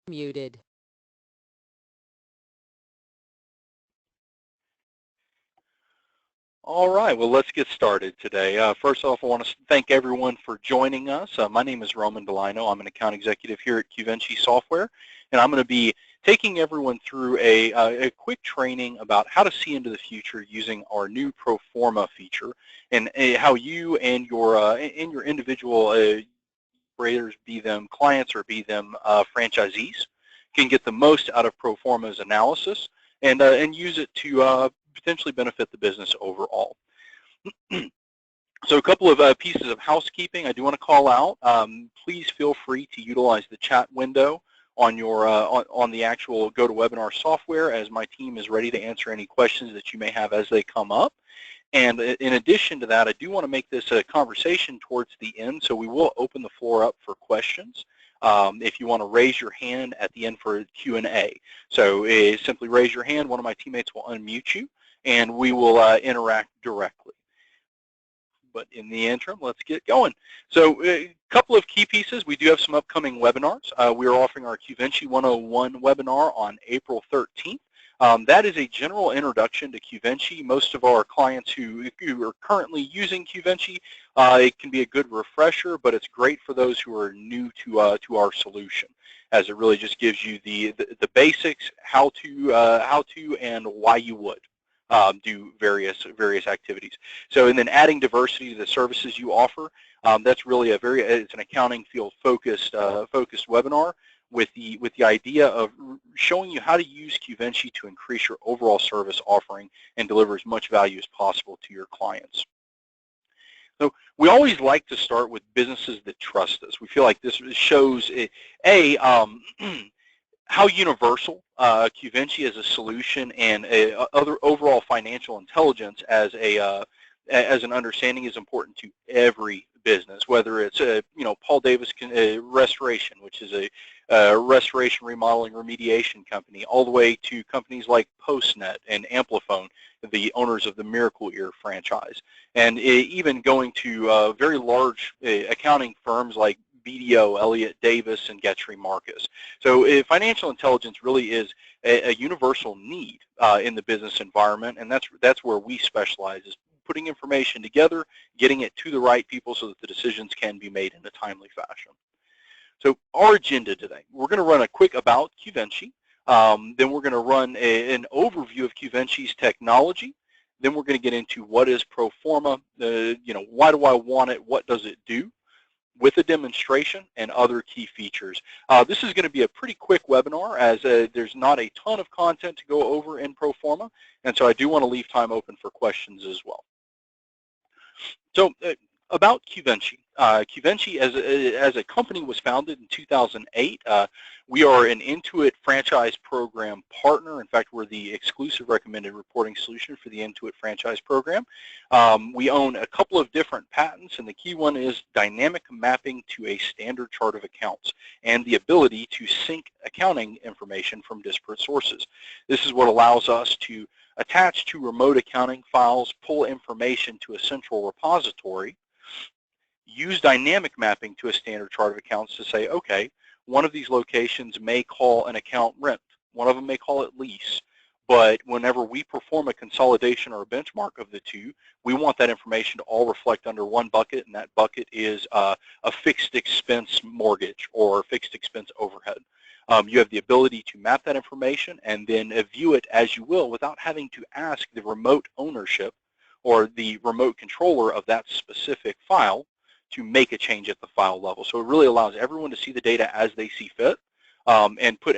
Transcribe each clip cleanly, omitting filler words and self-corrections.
Muted. All right, well, let's get started today. First off, I want to thank everyone for joining us. My name is Roman Delino. I'm an account executive here at Q Vinci Software, and I'm going to be taking everyone through a quick training about how to see into the future using our new Pro Forma feature, and how you and your individual operators, be them clients or be them franchisees, can get the most out of Pro Forma's analysis and use it to potentially benefit the business overall. So a couple of pieces of housekeeping I do want to call out. Please feel free to utilize the chat window on your on the actual GoToWebinar software, as my team is ready to answer any questions that you may have as they come up. And in addition to that, I do want to make this a conversation towards the end, so we will open the floor up for questions. If you want to raise your hand at the end for Q&A. So simply raise your hand, one of my teammates will unmute you, and we will interact directly. But in the interim, let's get going. So a couple of key pieces. We do have some upcoming webinars. We are offering our Q Vinci 101 webinar on April 13th. That is a general introduction to Q Vinci. Most of our clients who are currently using Q Vinci, it can be a good refresher, but it's great for those who are new to our solution, as it really just gives you the basics, how to and why you would do various activities. So, and then adding diversity to the services you offer. That's really it's an accounting field focused webinar, with the idea of showing you how to use Q Vinci to increase your overall service offering and deliver as much value as possible to your clients. So we always like to start with businesses that trust us. We feel like this shows how universal Q Vinci as a solution and other overall financial intelligence as an understanding is important to every business, whether it's Paul Davis Restoration, which is a restoration, remodeling, remediation company, all the way to companies like PostNet and Amplifone, the owners of the Miracle Ear franchise, and even going to very large accounting firms like BDO, Elliott Davis, and Getry Marcus. So financial intelligence really is a universal need in the business environment, and that's where we specialize, is putting information together, getting it to the right people so that the decisions can be made in a timely fashion. So our agenda today, we're going to run a quick about Q Vinci, then we're going to run an overview of Q Vinci's technology, then we're going to get into what is Pro Forma, why do I want it, what does it do, with a demonstration and other key features. This is going to be a pretty quick webinar, as there's not a ton of content to go over in Pro Forma, and so I do want to leave time open for questions as well. So about Q Vinci. Q Vinci as a company was founded in 2008. We are an Intuit franchise program partner. In fact, we're the exclusive recommended reporting solution for the Intuit franchise program. We own a couple of different patents, and the key one is dynamic mapping to a standard chart of accounts and the ability to sync accounting information from disparate sources. This is what allows us to attach to remote accounting files, pull information to a central repository, use dynamic mapping to a standard chart of accounts to say, okay, one of these locations may call an account rent, one of them may call it lease, but whenever we perform a consolidation or a benchmark of the two, we want that information to all reflect under one bucket, and that bucket is a fixed expense mortgage or fixed expense overhead. You have the ability to map that information and then view it as you will without having to ask the remote ownership or the remote controller of that specific file to make a change at the file level. So it really allows everyone to see the data as they see fit, and put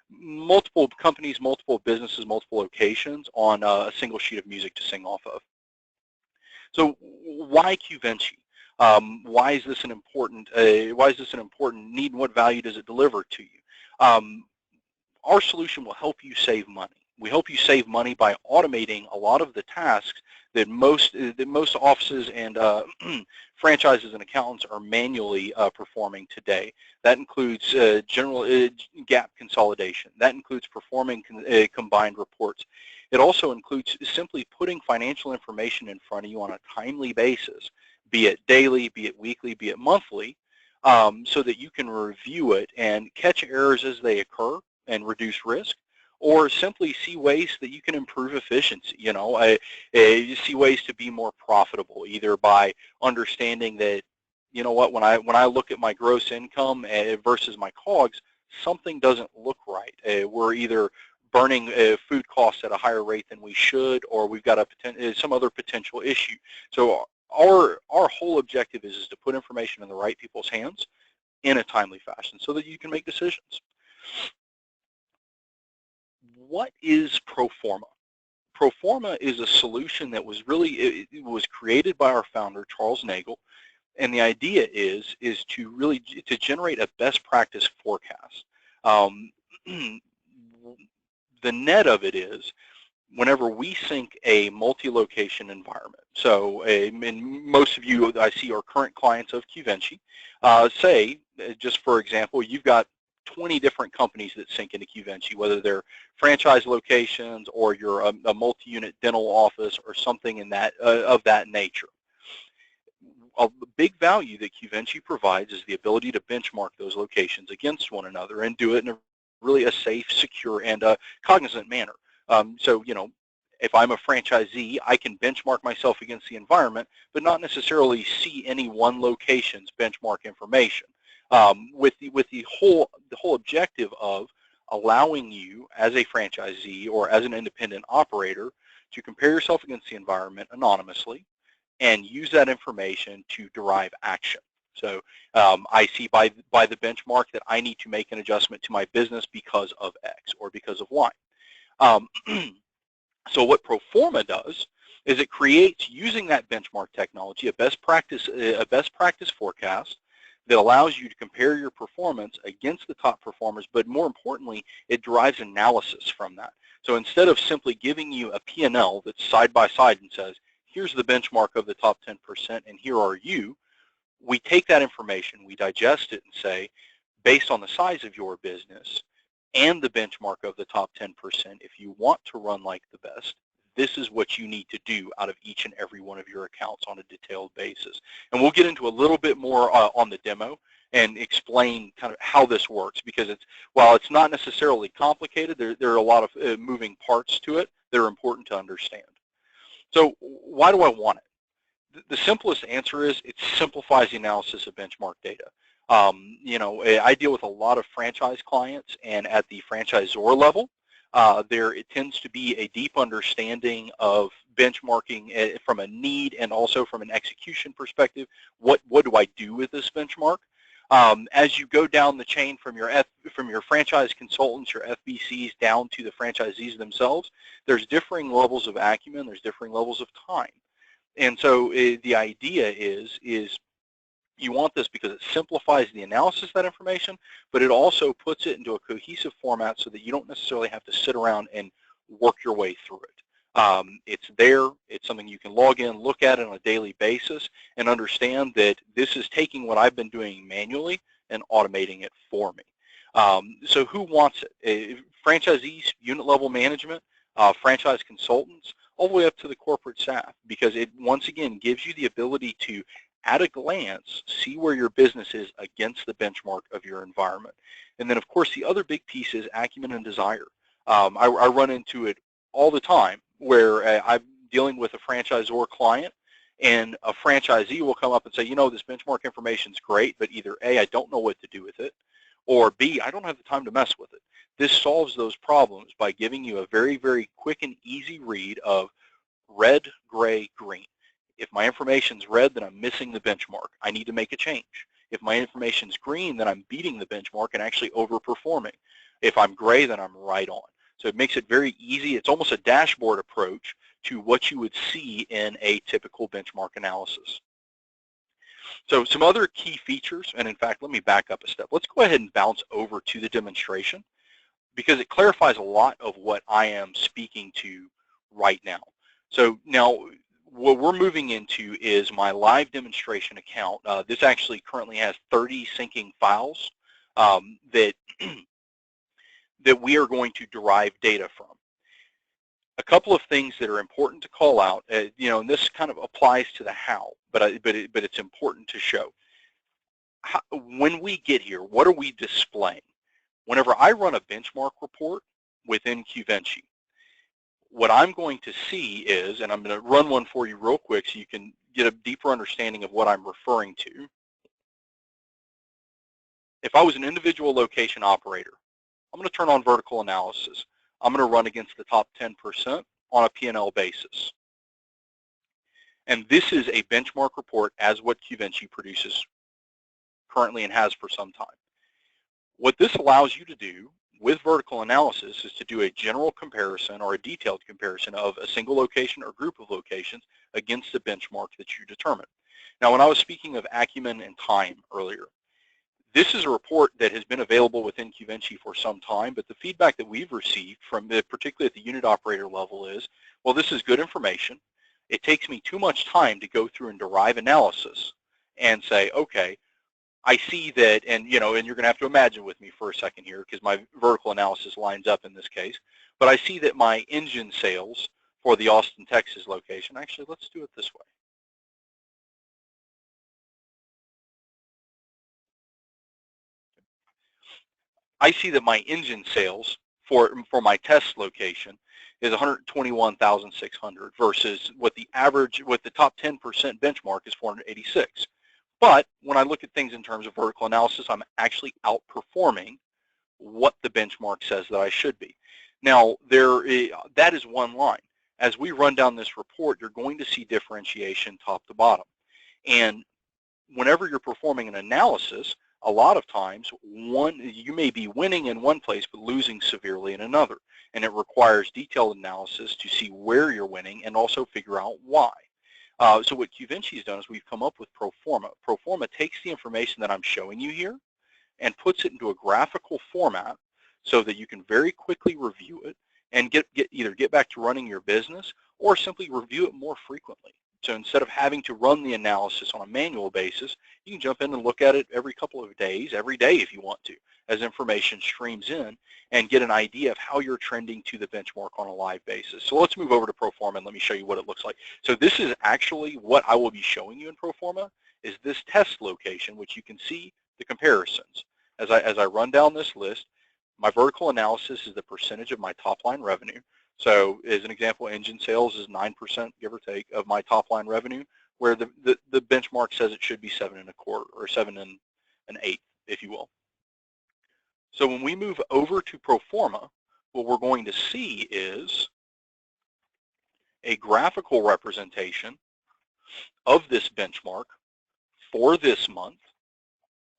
multiple companies, multiple businesses, multiple locations on a single sheet of music to sing off of. So why Q Vinci? Why is this an important need, and what value does it deliver to you? Our solution will help you save money. We help you save money by automating a lot of the tasks that most offices and franchises and accountants are manually performing today. That includes general gap consolidation. That includes performing combined reports. It also includes simply putting financial information in front of you on a timely basis, be it daily, be it weekly, be it monthly, so that you can review it and catch errors as they occur and reduce risk, or simply see ways that you can improve efficiency. You see ways to be more profitable, either by understanding that, you know what, when I look at my gross income versus my COGS, something doesn't look right. We're either burning food costs at a higher rate than we should, or we've got some other potential issue. So our whole objective is to put information in the right people's hands in a timely fashion so that you can make decisions. What is Pro Forma? Pro Forma is a solution that was it was created by our founder, Charles Nagel, and the idea is to generate a best practice forecast. The net of it is, whenever we sync a multi-location environment, so and most of you I see are current clients of Q Vinci, say, just for example, you've got 20 different companies that sync into Q Vinci, whether they're franchise locations or you're a multi-unit dental office or something in that of that nature. A big value that Q Vinci provides is the ability to benchmark those locations against one another and do it in a really a safe, secure, and cognizant manner. So, if I'm a franchisee, I can benchmark myself against the environment, but not necessarily see any one location's benchmark information. With the whole objective of allowing you as a franchisee or as an independent operator to compare yourself against the environment anonymously and use that information to derive action. So I see by the benchmark that I need to make an adjustment to my business because of X or because of Y. So what Pro Forma does is it creates, using that benchmark technology, a best practice forecast that allows you to compare your performance against the top performers, but more importantly, it derives analysis from that. So instead of simply giving you a P&L that's side by side and says, here's the benchmark of the top 10% and here are you, we take that information, we digest it and say, based on the size of your business and the benchmark of the top 10%, if you want to run like the best, this is what you need to do out of each and every one of your accounts on a detailed basis. And we'll get into a little bit more on the demo and explain kind of how this works, because while it's not necessarily complicated, there are a lot of moving parts to it that are important to understand. So why do I want it? The simplest answer is it simplifies the analysis of benchmark data. I deal with a lot of franchise clients, and at the franchisor level, it tends to be a deep understanding of benchmarking from a need and also from an execution perspective. What do I do with this benchmark? As you go down the chain from your franchise consultants, your FBCs, down to the franchisees themselves, there's differing levels of acumen, there's differing levels of time. And so the idea is you want this because it simplifies the analysis of that information, but it also puts it into a cohesive format so that you don't necessarily have to sit around and work your way through it. It's there. It's something you can log in, look at it on a daily basis, and understand that this is taking what I've been doing manually and automating it for me. So who wants it? Franchisees, unit level management, franchise consultants, all the way up to the corporate staff, because it once again gives you the ability to, at a glance, see where your business is against the benchmark of your environment. And then, of course, the other big piece is acumen and desire. I run into it all the time where I'm dealing with a franchisor client, and a franchisee will come up and say, this benchmark information is great, but either A, I don't know what to do with it, or B, I don't have the time to mess with it. This solves those problems by giving you a very, very quick and easy read of red, gray, green. If my information's red, then I'm missing the benchmark. I need to make a change. If my information's green, then I'm beating the benchmark and actually overperforming. If I'm gray, then I'm right on. So it makes it very easy. It's almost a dashboard approach to what you would see in a typical benchmark analysis. So some other key features, and in fact, let me back up a step. Let's go ahead and bounce over to the demonstration, because it clarifies a lot of what I am speaking to right now. So now what we're moving into is my live demonstration account. This actually currently has 30 syncing files that we are going to derive data from. A couple of things that are important to call out, and this kind of applies to the how, but it's important to show. when we get here, what are we displaying? Whenever I run a benchmark report within Q Vinci, what I'm going to see is, and I'm going to run one for you real quick so you can get a deeper understanding of what I'm referring to. If I was an individual location operator, I'm going to turn on vertical analysis. I'm going to run against the top 10% on a P&L basis. And this is a benchmark report as what Q Vinci produces currently and has for some time. What this allows you to do with vertical analysis is to do a general comparison or a detailed comparison of a single location or group of locations against the benchmark that you determine. Now, when I was speaking of acumen and time earlier, this is a report that has been available within Q Vinci for some time, but the feedback that we've received from particularly at the unit operator level is, well, this is good information. It takes me too much time to go through and derive analysis and say, okay, I see that, and you're going to have to imagine with me for a second here because my vertical analysis lines up in this case, but I see that my engine sales for the Austin, Texas location, actually, let's do it this way. I see that my engine sales for my test location is 121,600 versus what the average, what the top 10% benchmark is 486. But when I look at things in terms of vertical analysis, I'm actually outperforming what the benchmark says that I should be. Now, that is one line. As we run down this report, you're going to see differentiation top to bottom. And whenever you're performing an analysis, a lot of times you may be winning in one place but losing severely in another. And it requires detailed analysis to see where you're winning and also figure out why. So what Q Vinci has done is we've come up with Pro Forma. Pro Forma takes the information that I'm showing you here and puts it into a graphical format so that you can very quickly review it and either get back to running your business or simply review it more frequently. So instead of having to run the analysis on a manual basis, you can jump in and look at it every couple of days, every day if you want to, as information streams in and get an idea of how you're trending to the benchmark on a live basis. So let's move over to Pro Forma and let me show you what it looks like. So this is actually what I will be showing you in Pro Forma is this test location, which you can see the comparisons. As I run down this list, my vertical analysis is the percentage of my top line revenue. So as an example, engine sales is 9%, give or take, of my top line revenue, where the benchmark says it should be 7 1/4 or 7 1/8, if you will. So when we move over to Pro Forma, what we're going to see is a graphical representation of this benchmark for this month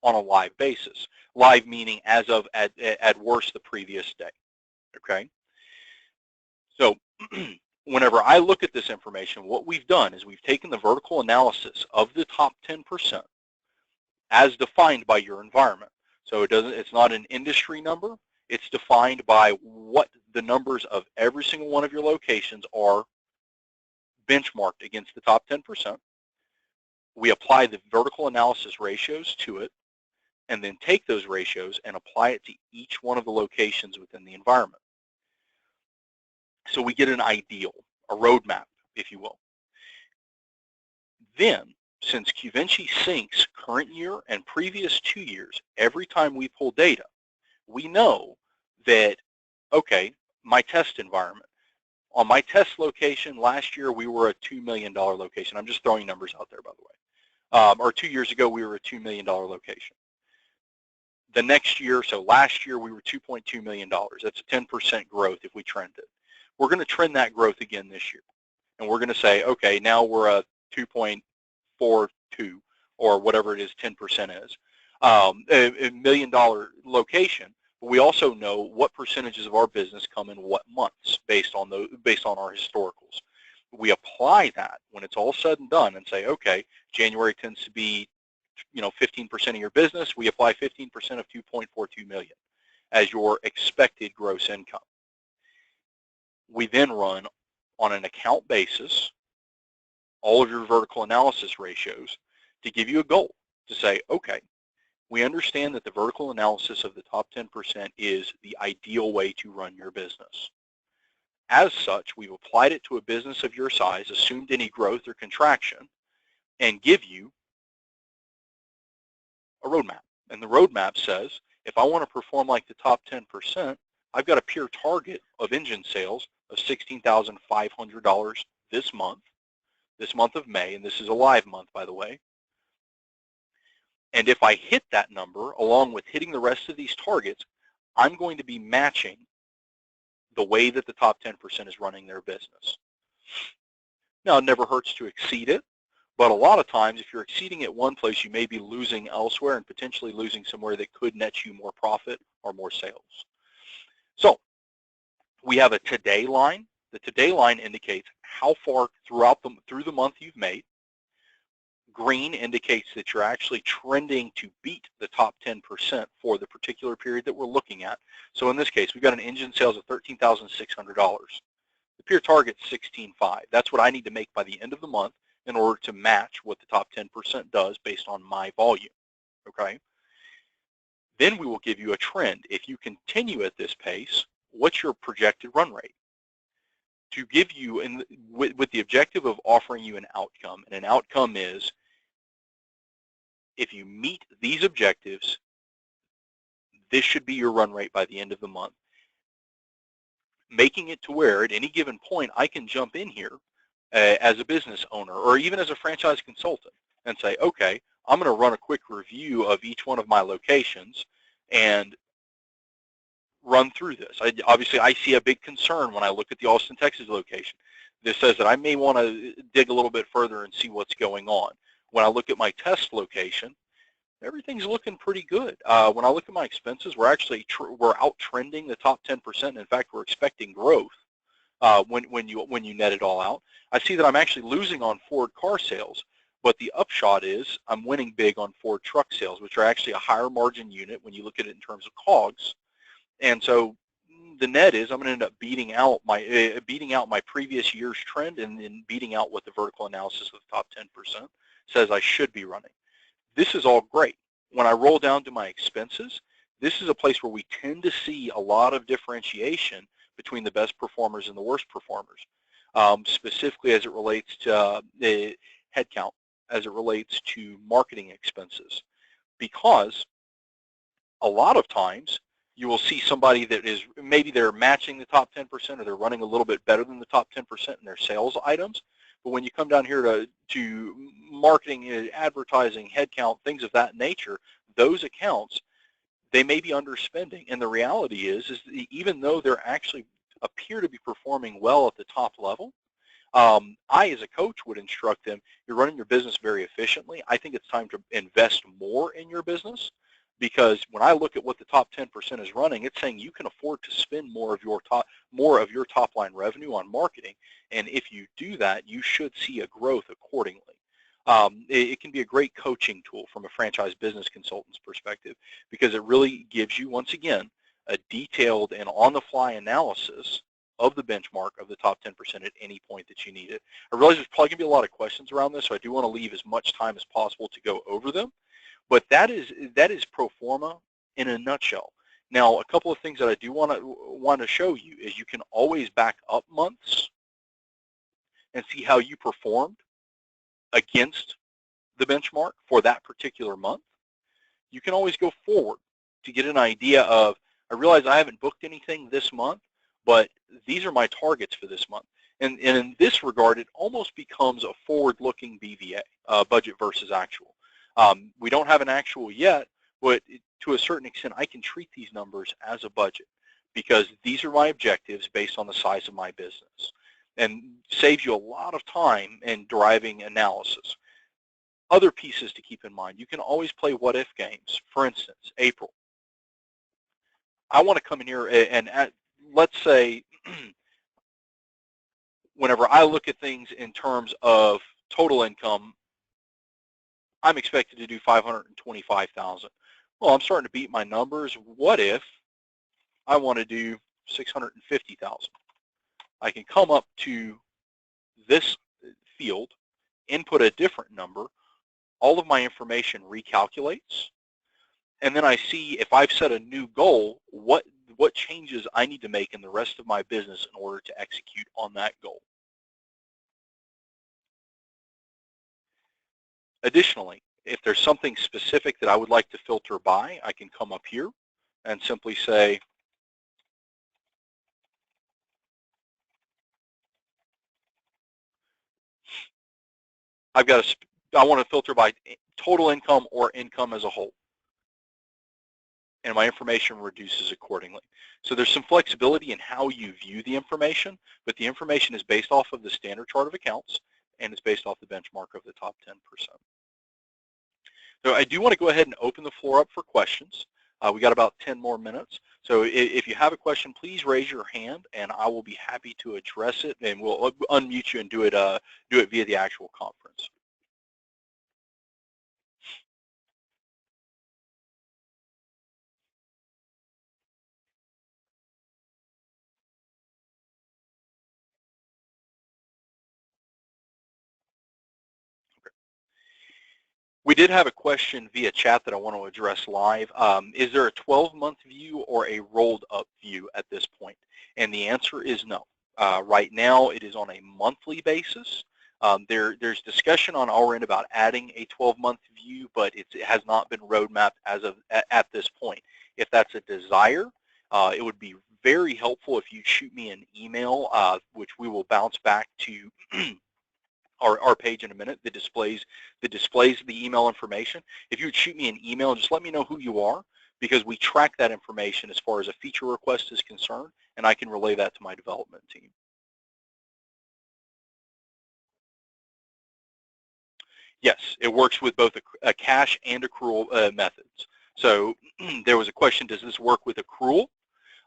on a live basis. Live meaning as of at worst the previous day, okay? So whenever I look at this information, what we've done is we've taken the vertical analysis of the top 10% as defined by your environment. So it's not an industry number. It's defined by what the numbers of every single one of your locations are benchmarked against the top 10%. We apply the vertical analysis ratios to it and then take those ratios and apply it to each one of the locations within the environment. So we get an ideal, a roadmap, if you will. Then, since Q Vinci syncs current year and previous 2 years, every time we pull data, we know that, okay, my test environment. On my test location last year, we were a $2 million location. I'm just throwing numbers out there, by the way. Or 2 years ago, we were a $2 million location. The next year, so last year, we were $2.2 million. That's a 10% growth if we trend it. We're going to trend that growth again this year. And we're going to say, okay, now we're a 2.42 or whatever it is 10% is. A $1 million location, but we also know what percentages of our business come in what months based on our historicals. We apply that when it's all said and done and say, okay, January tends to be 15% of your business. We apply 15% of 2.42 million as your expected gross income. We then run on an account basis all of your vertical analysis ratios to give you a goal to say, okay, we understand that the vertical analysis of the top 10% is the ideal way to run your business. As such, we've applied it to a business of your size, assumed any growth or contraction, and give you a roadmap. And the roadmap says, if I want to perform like the top 10%, I've got a pure target of engine sales of $16,500 this month of May, and this is a live month, by the way. And if I hit that number, along with hitting the rest of these targets, I'm going to be matching the way that the top 10% is running their business. Now, it never hurts to exceed it, but a lot of times, if you're exceeding it one place, you may be losing elsewhere and potentially losing somewhere that could net you more profit or more sales. So we have a today line. The today line indicates how far through the month you've made. Green indicates that you're actually trending to beat the top 10% for the particular period that we're looking at. So in this case, we've got an engine sales of $13,600. The pure target's $16,500. That's what I need to make by the end of the month in order to match what the top 10% does based on my volume, okay? Then we will give you a trend. If you continue at this pace, what's your projected run rate? To give you, with the objective of offering you an outcome, and an outcome is, if you meet these objectives, this should be your run rate by the end of the month. Making it to where at any given point I can jump in here as a business owner or even as a franchise consultant and say, okay, I'm going to run a quick review of each one of my locations and run through this. Obviously, I see a big concern when I look at the Austin, Texas location. This says that I may want to dig a little bit further and see what's going on. When I look at my test location, everything's looking pretty good. When I look at my expenses, we're actually we're out trending the top 10%. In fact, we're expecting growth when you net it all out. I see that I'm actually losing on Ford car sales, but the upshot is I'm winning big on Ford truck sales, which are actually a higher margin unit when you look at it in terms of COGS. And so the net is I'm going to end up beating out my previous year's trend and then beating out what the vertical analysis of the top 10% says I should be running. This is all great. When I roll down to my expenses, this is a place where we tend to see a lot of differentiation between the best performers and the worst performers, specifically as it relates to the headcount, as it relates to marketing expenses, because a lot of times you will see somebody that is, maybe they're matching the top 10% or they're running a little bit better than the top 10% in their sales items. But when you come down here to marketing, advertising, headcount, things of that nature, those accounts, they may be underspending. And the reality is that even though they're actually appear to be performing well at the top level, I, as a coach, would instruct them, you're running your business very efficiently. I think it's time to invest more in your business, because when I look at what the top 10% is running, it's saying you can afford to spend more of your top line revenue on marketing. And if you do that, you should see a growth accordingly. It can be a great coaching tool from a franchise business consultant's perspective, because it really gives you, once again, a detailed and on-the-fly analysis of the benchmark of the top 10% at any point that you need it. I realize there's probably going to be a lot of questions around this, so I do want to leave as much time as possible to go over them. But that is pro forma in a nutshell. Now, a couple of things that I do want to show you is you can always back up months and see how you performed against the benchmark for that particular month. You can always go forward to get an idea of, I realize I haven't booked anything this month, but these are my targets for this month. And in this regard, it almost becomes a forward-looking BVA, budget versus actual. We don't have an actual yet, but to a certain extent, I can treat these numbers as a budget, because these are my objectives based on the size of my business, and saves you a lot of time in deriving analysis. Other pieces to keep in mind, you can always play what-if games. For instance, April. I want to come in here and let's say, whenever I look at things in terms of total income, I'm expected to do $525,000. Well, I'm starting to beat my numbers. What if I want to do $650,000? I can come up to this field, input a different number, all of my information recalculates, and then I see if I've set a new goal, what changes I need to make in the rest of my business in order to execute on that goal. Additionally, If there's something specific that I would like to filter by, I can come up here and simply say, I want to filter by total income or income as a whole, and my information reduces accordingly. So there's some flexibility in how you view the information, but the information is based off of the standard chart of accounts, and it's based off the benchmark of the top 10%. So I do want to go ahead and open the floor up for questions. We got about 10 more minutes. So if you have a question, please raise your hand, and I will be happy to address it, and we'll unmute you and do it via the actual conference. We did have a question via chat that I want to address live. Is there a 12-month view or a rolled-up view at this point? And the answer is no. Right now, it is on a monthly basis. There's discussion on our end about adding a 12-month view, but it has not been roadmapped as of at this point. If that's a desire, it would be very helpful if you shoot me an email, which we will bounce back to our page in a minute that displays the email information. If you would shoot me an email and just let me know who you are, because we track that information as far as a feature request is concerned, and I can relay that to my development team. Yes, it works with both a cash and accrual methods. So there was a question, does this work with accrual?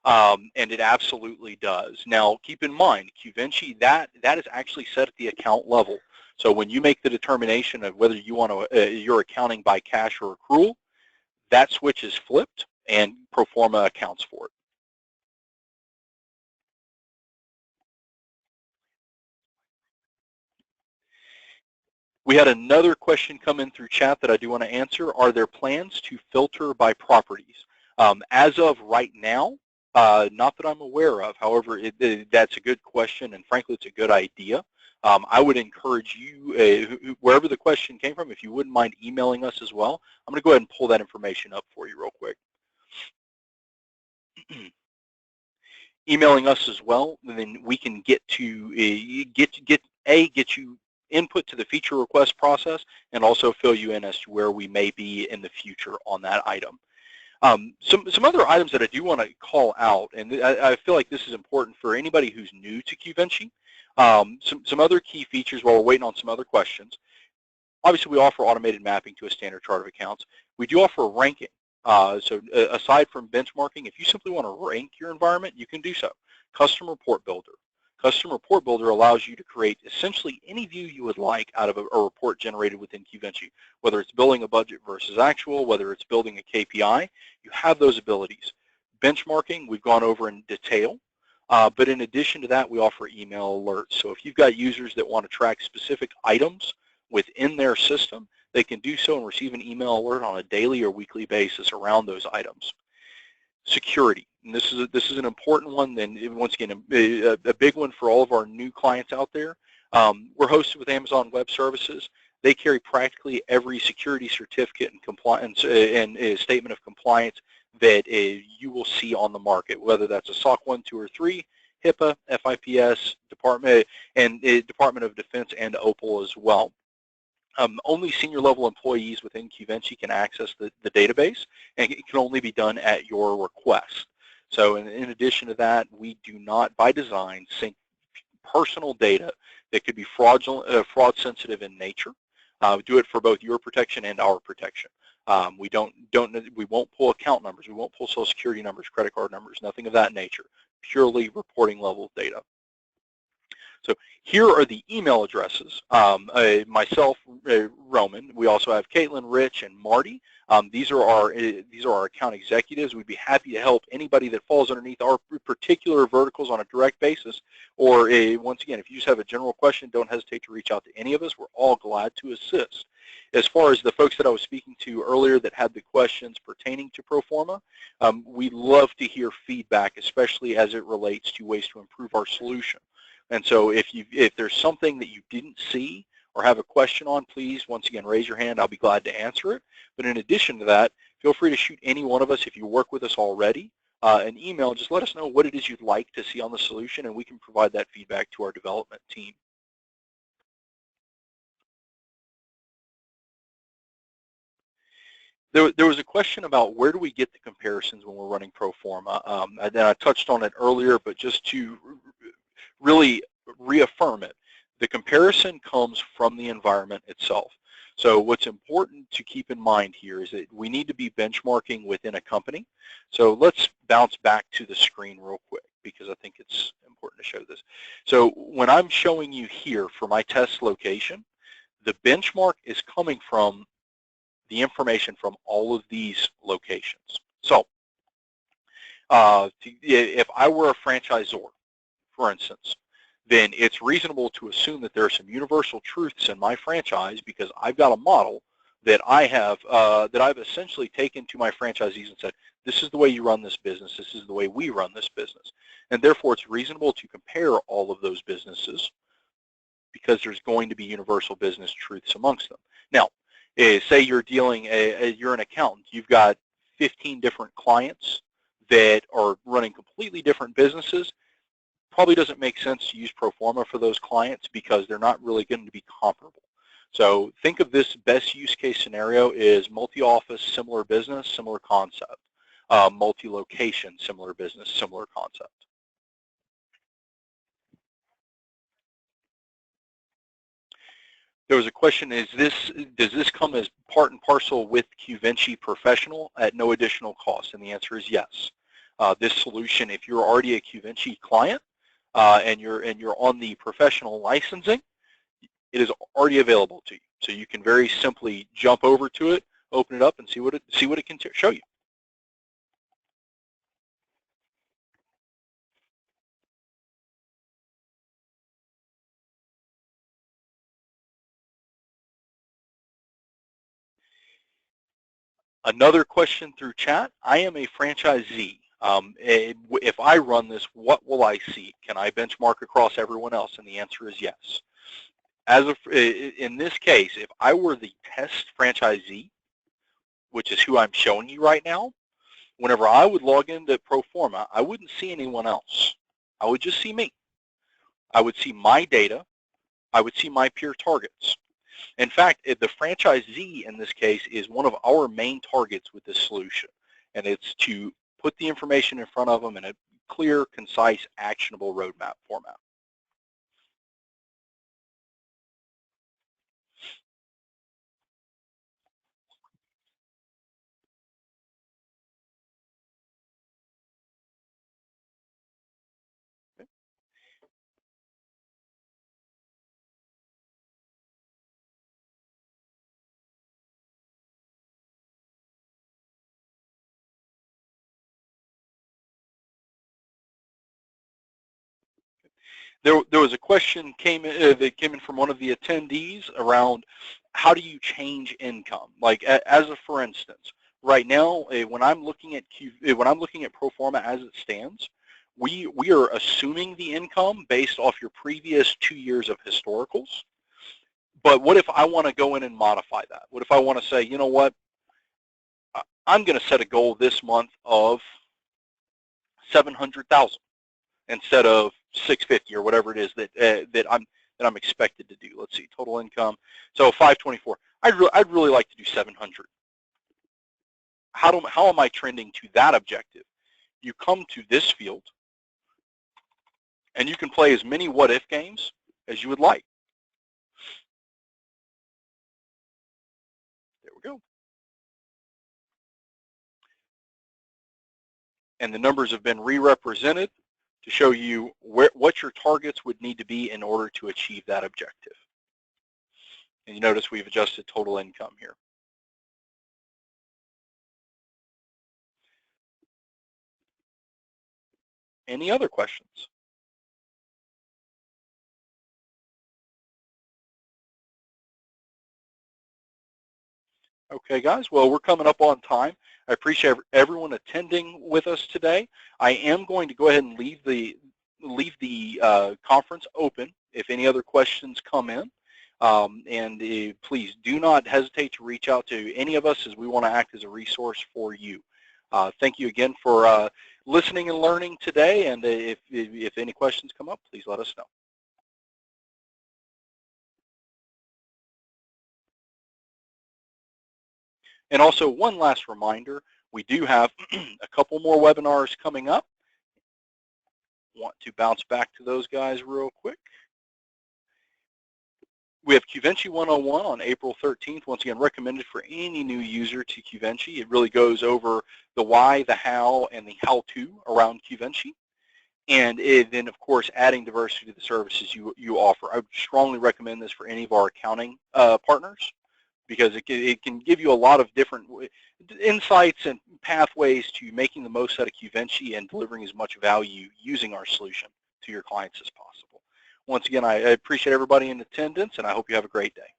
And it absolutely does. Now, keep in mind, Q Vinci, that is actually set at the account level. So when you make the determination of whether you want to, you're accounting by cash or accrual, that switch is flipped, and Pro Forma accounts for it. We had another question come in through chat that I do want to answer. Are there plans to filter by properties? As of right now, not that I'm aware of. However, that's a good question, and frankly, it's a good idea. I would encourage you, wherever the question came from, if you wouldn't mind emailing us as well. I'm going to go ahead and pull that information up for you real quick. Emailing us as well, and then we can get you input to the feature request process, and also fill you in as to where we may be in the future on that item. Some other items that I do want to call out, and I feel like this is important for anybody who's new to Q Vinci. Some other key features while we're waiting on some other questions. Obviously, we offer automated mapping to a standard chart of accounts. We do offer ranking. So aside from benchmarking, if you simply want to rank your environment, you can do so. Custom Report Builder. Custom Report Builder allows you to create essentially any view you would like out of a report generated within Q Vinci, whether it's building a budget versus actual, whether it's building a KPI, you have those abilities. Benchmarking, we've gone over in detail, but in addition to that, we offer email alerts. So if you've got users that want to track specific items within their system, they can do so and receive an email alert on a daily or weekly basis around those items. Security, and this is an important one, and once again, a big one for all of our new clients out there. We're hosted with Amazon Web Services. They carry practically every security certificate and compliance and statement of compliance that you will see on the market, whether that's a SOC 1, 2, or 3, HIPAA, FIPS, Department of Defense, and OPAL as well. Only senior level employees within Q Vinci can access the database, and it can only be done at your request. So in addition to that, we do not, by design, sync personal data that could be fraud sensitive in nature. We do it for both your protection and our protection. We won't pull account numbers, we won't pull social security numbers, credit card numbers, nothing of that nature. Purely reporting level data. So here are the email addresses. Myself, Roman. We also have Caitlin, Rich, and Marty. These are our account executives. We'd be happy to help anybody that falls underneath our particular verticals on a direct basis. Or once again, if you just have a general question, don't hesitate to reach out to any of us. We're all glad to assist. As far as the folks that I was speaking to earlier that had the questions pertaining to Pro Forma, we love to hear feedback, especially as it relates to ways to improve our solution. And so if there's something that you didn't see or have a question on, please, once again, raise your hand. I'll be glad to answer it. But in addition to that, feel free to shoot any one of us if you work with us already an email. Just let us know what it is you'd like to see on the solution, and we can provide that feedback to our development team. There was a question about where do we get the comparisons when we're running Pro Forma. And I touched on it earlier, but just to really reaffirm it, the comparison comes from the environment itself. So what's important to keep in mind here is that we need to be benchmarking within a company. So let's bounce back to the screen real quick because I think it's important to show this. So when I'm showing you here for my test location, the benchmark is coming from the information from all of these locations. So if I were a franchisor, for instance, then it's reasonable to assume that there are some universal truths in my franchise because I've got a model that I have that I've essentially taken to my franchisees and said, this is the way you run this business, this is the way we run this business. And therefore it's reasonable to compare all of those businesses because there's going to be universal business truths amongst them. Now, say you're dealing, you're an accountant, you've got 15 different clients that are running completely different businesses. Probably doesn't make sense to use Pro Forma for those clients because they're not really going to be comparable. So think of this best use case scenario is multi-office, similar business, similar concept. Multi-location, similar business, similar concept. There was a question, does this come as part and parcel with Q Vinci Professional at no additional cost? And the answer is yes. This solution, if you're already a Q Vinci client and you're on the professional licensing, it is already available to you. So you can very simply jump over to it, open it up, and see what it can show you. Another question through chat. I am a franchisee. If I run this, what will I see? Can I benchmark across everyone else? And the answer is yes. In this case, if I were the test franchisee, which is who I'm showing you right now, whenever I would log into Pro Forma, I wouldn't see anyone else. I would just see me. I would see my data. I would see my peer targets. In fact, the franchisee in this case is one of our main targets with this solution, and it's to put the information in front of them in a clear, concise, actionable roadmap format. There was a question that came in from one of the attendees around how do you change income? Like as a for instance, right now when I'm looking at Pro Forma as it stands, we are assuming the income based off your previous 2 years of historicals. But what if I want to go in and modify that? What if I want to say, you know what, I'm going to set a goal this month of 700,000 instead of 650 or whatever it is that I'm expected to do. Let's see, total income. So 524. I'd really like to do 700. How am I trending to that objective? You come to this field, and you can play as many what-if games as you would like. There we go. And the numbers have been re-represented to show you what your targets would need to be in order to achieve that objective. And you notice we've adjusted total income here. Any other questions? Okay, guys. Well, we're coming up on time. I appreciate everyone attending with us today. I am going to go ahead and leave the conference open if any other questions come in. Please do not hesitate to reach out to any of us, as we want to act as a resource for you. Thank you again for listening and learning today, and if any questions come up, please let us know. And also, one last reminder, we do have a couple more webinars coming up. Want to bounce back to those guys real quick. We have Q Vinci 101 on April 13th. Once again, recommended for any new user to Q Vinci. It really goes over the why, the how, and the how-to around Q Vinci. And then, of course, adding diversity to the services you offer. I would strongly recommend this for any of our accounting partners, because it can give you a lot of different insights and pathways to making the most out of Q Vinci and delivering as much value using our solution to your clients as possible. Once again, I appreciate everybody in attendance, and I hope you have a great day.